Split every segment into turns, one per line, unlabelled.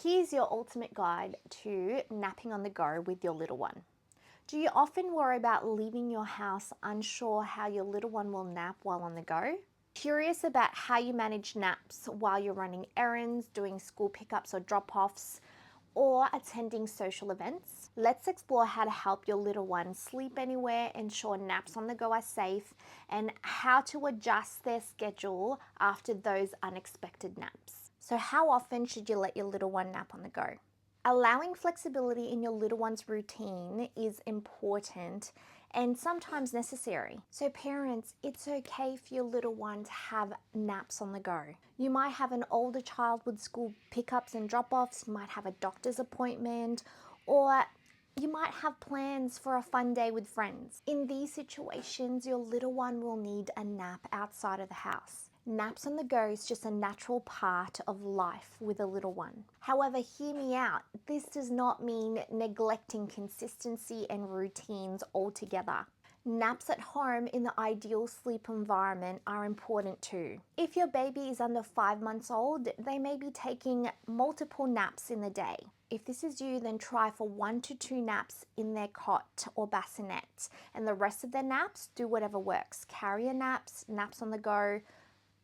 Here's your ultimate guide to napping on the go with your little one. Do you often worry about leaving your house unsure how your little one will nap while on the go? Curious about how you manage naps while you're running errands, doing school pickups or drop-offs, or attending social events? Let's explore how to help your little one sleep anywhere, ensure naps on the go are safe, and how to adjust their schedule after those unexpected naps. So how often should you let your little one nap on the go? Allowing flexibility in your little one's routine is important and sometimes necessary. So parents, it's okay for your little one to have naps on the go. You might have an older child with school pickups and drop-offs, you might have a doctor's appointment, or you might have plans for a fun day with friends. In these situations, your little one will need a nap outside of the house. Naps on the go is just a natural part of life with a little one. However, hear me out. This does not mean neglecting consistency and routines altogether. Naps at home in the ideal sleep environment are important too. If your baby is under 5 months old, they may be taking multiple naps in the day. If this is you, then try for 1 to 2 naps in their cot or bassinet, and the rest of their naps, do whatever works. Carrier naps, naps on the go,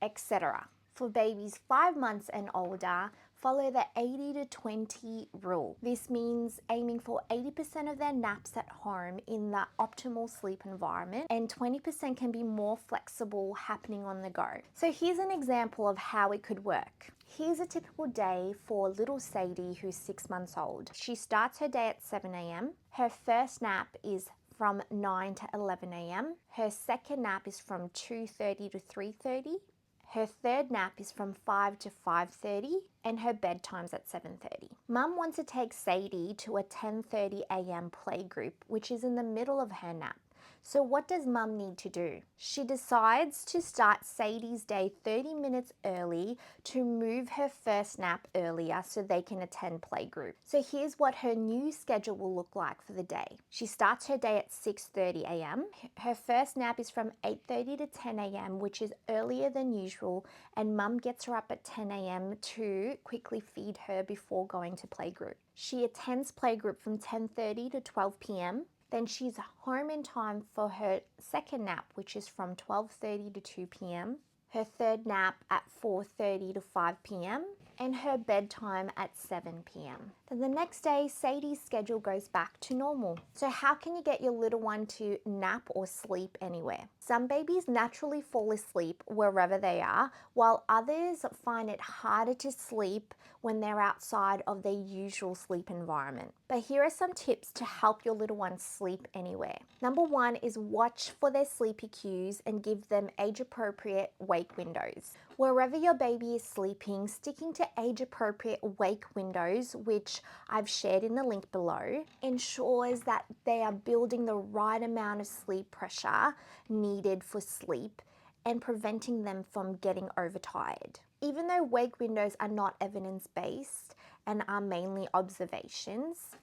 etc. For babies 5 months and older, follow the 80 to 20 rule. This means aiming for 80% of their naps at home in the optimal sleep environment, and 20% can be more flexible happening on the go. So here's an example of how it could work. Here's a typical day for little Sadie, who's 6 months old. She starts her day at 7 a.m. Her first nap is from 9 to 11 a.m. Her second nap is from 2:30 to 3:30. Her third nap is from 5 to 5:30, and her bedtime's at 7:30. Mum wants to take Sadie to a 10:30 a.m. playgroup, which is in the middle of her nap. So what does Mum need to do? She decides to start Sadie's day 30 minutes early to move her first nap earlier so they can attend playgroup. So here's what her new schedule will look like for the day. She starts her day at 6:30 a.m. Her first nap is from 8:30 to 10 a.m., which is earlier than usual, and Mum gets her up at 10 a.m. to quickly feed her before going to playgroup. She attends playgroup from 10:30 to 12 p.m. Then she's home in time for her second nap, which is from 12:30 to 2 p.m., her third nap at 4:30 to 5 p.m., and her bedtime at 7 p.m. Then the next day, Sadie's schedule goes back to normal. So how can you get your little one to nap or sleep anywhere? Some babies naturally fall asleep wherever they are, while others find it harder to sleep when they're outside of their usual sleep environment. But here are some tips to help your little one sleep anywhere. Number 1 is watch for their sleepy cues and give them age-appropriate wake windows. Wherever your baby is sleeping, sticking to age-appropriate wake windows, which I've shared in the link below, ensures that they are building the right amount of sleep pressure needed for sleep and preventing them from getting overtired. Even though wake windows are not evidence-based and are mainly observations,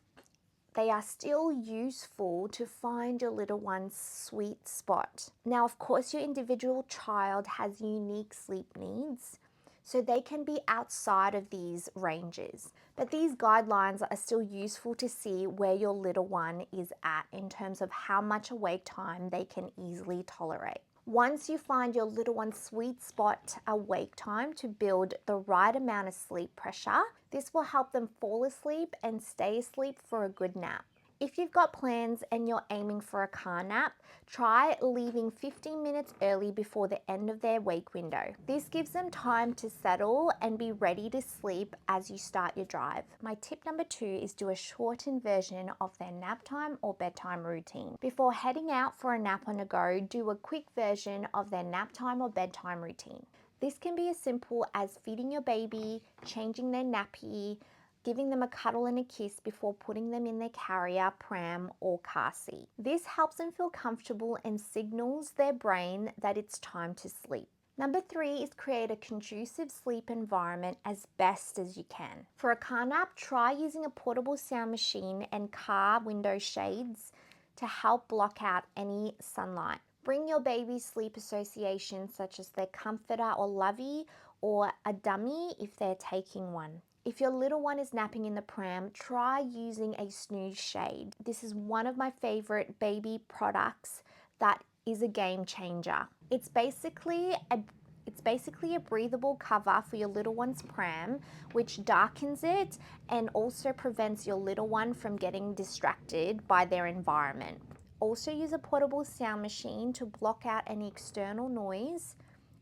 they are still useful to find your little one's sweet spot. Now, of course, your individual child has unique sleep needs, so they can be outside of these ranges. But these guidelines are still useful to see where your little one is at in terms of how much awake time they can easily tolerate. Once you find your little one's sweet spot awake time to build the right amount of sleep pressure, this will help them fall asleep and stay asleep for a good nap. If you've got plans and you're aiming for a car nap, try leaving 15 minutes early before the end of their wake window. This gives them time to settle and be ready to sleep as you start your drive. My tip number 2 is do a shortened version of their nap time or bedtime routine. Before heading out for a nap on the go, do a quick version of their nap time or bedtime routine. This can be as simple as feeding your baby, changing their nappy, giving them a cuddle and a kiss before putting them in their carrier, pram, or car seat. This helps them feel comfortable and signals their brain that it's time to sleep. Number 3 is create a conducive sleep environment as best as you can. For a car nap, try using a portable sound machine and car window shades to help block out any sunlight. Bring your baby's sleep associations such as their comforter or lovey, or a dummy if they're taking one. If your little one is napping in the pram, try using a snooze shade. This is one of my favorite baby products that is a game changer. It's basically a breathable cover for your little one's pram, which darkens it and also prevents your little one from getting distracted by their environment. Also use a portable sound machine to block out any external noise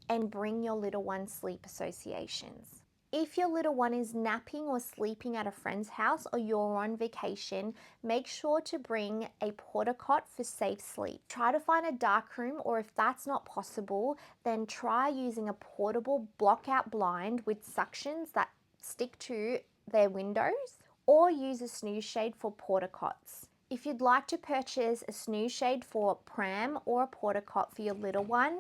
and bring your little one sleep associations. If your little one is napping or sleeping at a friend's house or you're on vacation, make sure to bring a porta cot for safe sleep. Try to find a dark room, or if that's not possible, then try using a portable block-out blind with suctions that stick to their windows, or use a snooze shade for porta cots. If you'd like to purchase a snooze shade for a pram or a porta cot for your little one,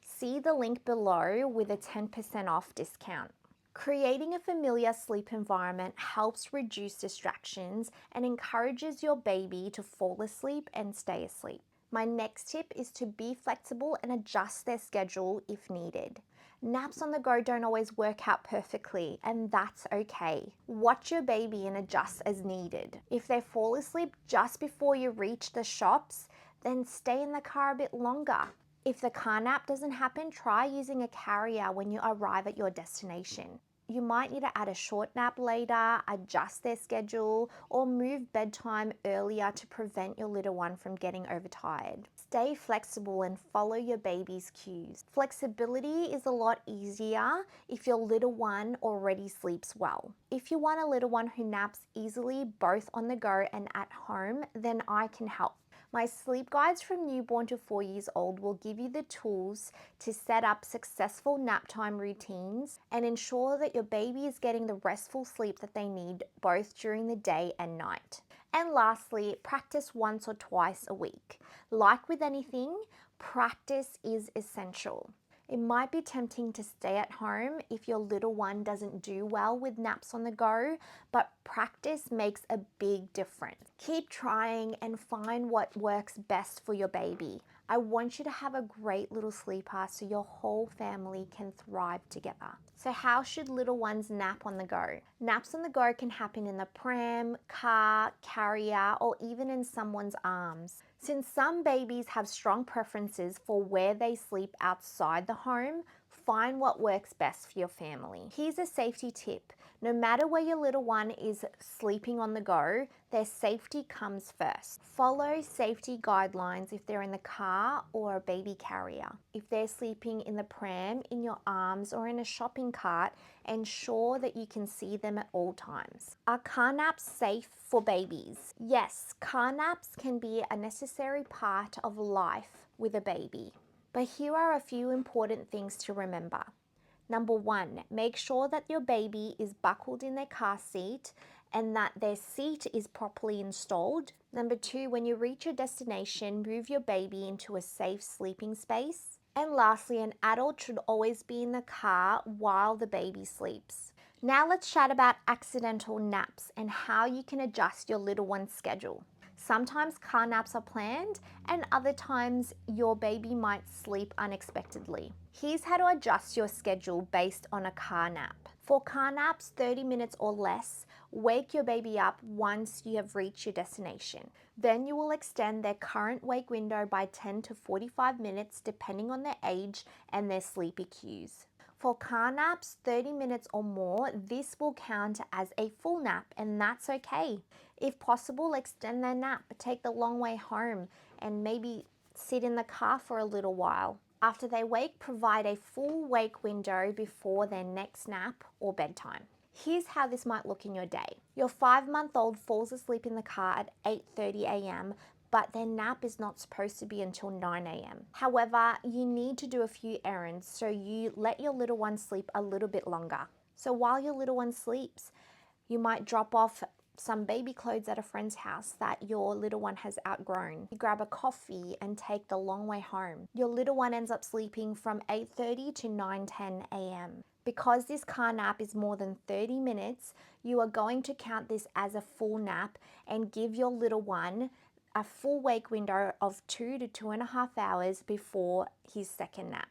see the link below with a 10% off discount. Creating a familiar sleep environment helps reduce distractions and encourages your baby to fall asleep and stay asleep. My next tip is to be flexible and adjust their schedule if needed. Naps on the go don't always work out perfectly, and that's okay. Watch your baby and adjust as needed. If they fall asleep just before you reach the shops, then stay in the car a bit longer. If the car nap doesn't happen, try using a carrier when you arrive at your destination. You might need to add a short nap later, adjust their schedule, or move bedtime earlier to prevent your little one from getting overtired. Stay flexible and follow your baby's cues. Flexibility is a lot easier if your little one already sleeps well. If you want a little one who naps easily, both on the go and at home, then I can help. My sleep guides from newborn to 4 years old will give you the tools to set up successful nap time routines and ensure that your baby is getting the restful sleep that they need both during the day and night. And lastly, practice once or twice a week. Like with anything, practice is essential. It might be tempting to stay at home if your little one doesn't do well with naps on the go, but practice makes a big difference. Keep trying and find what works best for your baby. I want you to have a great little sleeper so your whole family can thrive together. So how should little ones nap on the go? Naps on the go can happen in the pram, car, carrier, or even in someone's arms. Since some babies have strong preferences for where they sleep outside the home, find what works best for your family. Here's a safety tip. No matter where your little one is sleeping on the go, their safety comes first. Follow safety guidelines if they're in the car or a baby carrier. If they're sleeping in the pram, in your arms, or in a shopping cart, ensure that you can see them at all times. Are car naps safe for babies? Yes, car naps can be a necessary part of life with a baby. But here are a few important things to remember. Number 1, make sure that your baby is buckled in their car seat and that their seat is properly installed. Number 2, when you reach your destination, move your baby into a safe sleeping space. And lastly, an adult should always be in the car while the baby sleeps. Now let's chat about accidental naps and how you can adjust your little one's schedule. Sometimes car naps are planned and other times your baby might sleep unexpectedly. Here's how to adjust your schedule based on a car nap. For car naps, 30 minutes or less, wake your baby up once you have reached your destination. Then you will extend their current wake window by 10 to 45 minutes depending on their age and their sleepy cues. For car naps, 30 minutes or more, this will count as a full nap, and that's okay. If possible, extend their nap, take the long way home, and maybe sit in the car for a little while. After they wake, provide a full wake window before their next nap or bedtime. Here's how this might look in your day. Your 5-month-old falls asleep in the car at 8:30 a.m., but their nap is not supposed to be until 9 a.m. However, you need to do a few errands, so you let your little one sleep a little bit longer. So while your little one sleeps, you might drop off some baby clothes at a friend's house that your little one has outgrown. You grab a coffee and take the long way home. Your little one ends up sleeping from 8:30 to 9:10 a.m. Because this car nap is more than 30 minutes, you are going to count this as a full nap and give your little one a full wake window of 2 to 2.5 hours before his second nap.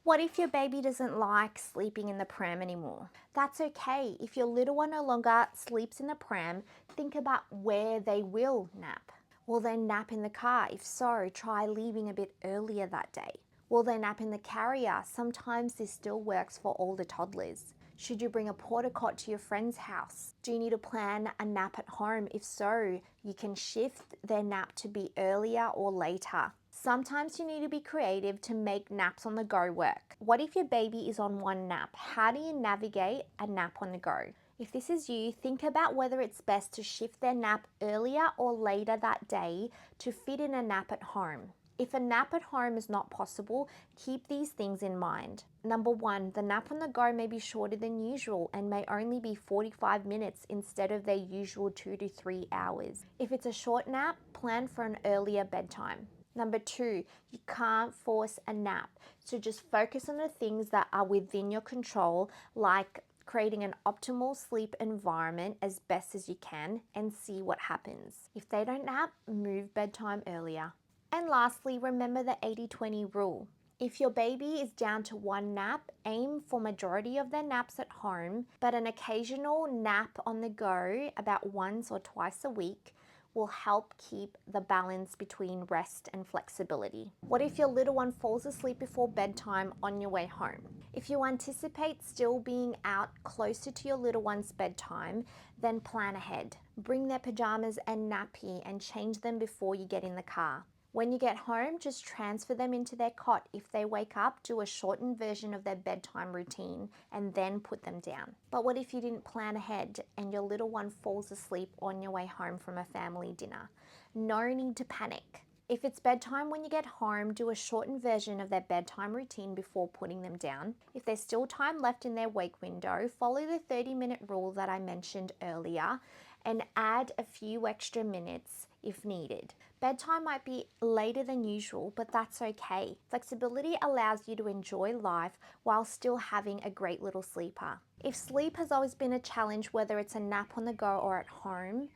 What if your baby doesn't like sleeping in the pram anymore? That's okay. If your little one no longer sleeps in the pram, think about where they will nap. Will they nap in the car? If so, try leaving a bit earlier that day. Will they nap in the carrier? Sometimes this still works for older toddlers. Should you bring a porta cot to your friend's house? Do you need to plan a nap at home? If so, you can shift their nap to be earlier or later. Sometimes you need to be creative to make naps on the go work. What if your baby is on one nap? How do you navigate a nap on the go? If this is you, think about whether it's best to shift their nap earlier or later that day to fit in a nap at home. If a nap at home is not possible, keep these things in mind. Number 1, the nap on the go may be shorter than usual and may only be 45 minutes instead of their usual 2 to 3 hours. If it's a short nap, plan for an earlier bedtime. Number 2, you can't force a nap, so just focus on the things that are within your control, like creating an optimal sleep environment as best as you can and see what happens. If they don't nap, move bedtime earlier. And lastly, remember the 80-20 rule. If your baby is down to one nap, aim for majority of their naps at home, but an occasional nap on the go about once or twice a week will help keep the balance between rest and flexibility. What if your little one falls asleep before bedtime on your way home? If you anticipate still being out closer to your little one's bedtime, then plan ahead. Bring their pajamas and nappy and change them before you get in the car. When you get home, just transfer them into their cot. If they wake up, do a shortened version of their bedtime routine and then put them down. But what if you didn't plan ahead and your little one falls asleep on your way home from a family dinner? No need to panic. If it's bedtime when you get home, do a shortened version of their bedtime routine before putting them down. If there's still time left in their wake window, follow the 30-minute rule that I mentioned earlier and add a few extra minutes if needed. Bedtime might be later than usual, but that's okay. Flexibility allows you to enjoy life while still having a great little sleeper. If sleep has always been a challenge, whether it's a nap on the go or at home,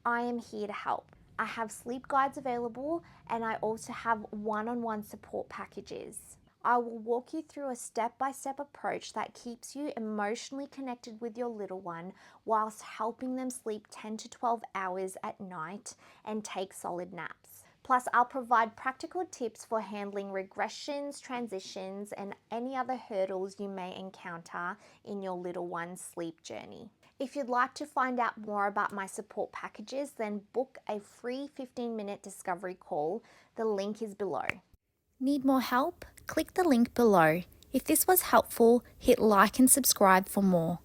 I am here to help. I have sleep guides available and I also have one-on-one support packages. I will walk you through a step-by-step approach that keeps you emotionally connected with your little one whilst helping them sleep 10 to 12 hours at night and take solid naps. Plus, I'll provide practical tips for handling regressions, transitions, and any other hurdles you may encounter in your little one's sleep journey. If you'd like to find out more about my support packages, then book a free 15-minute discovery call. The link is below. Need more help? Click the link below. If this was helpful, hit like and subscribe for more.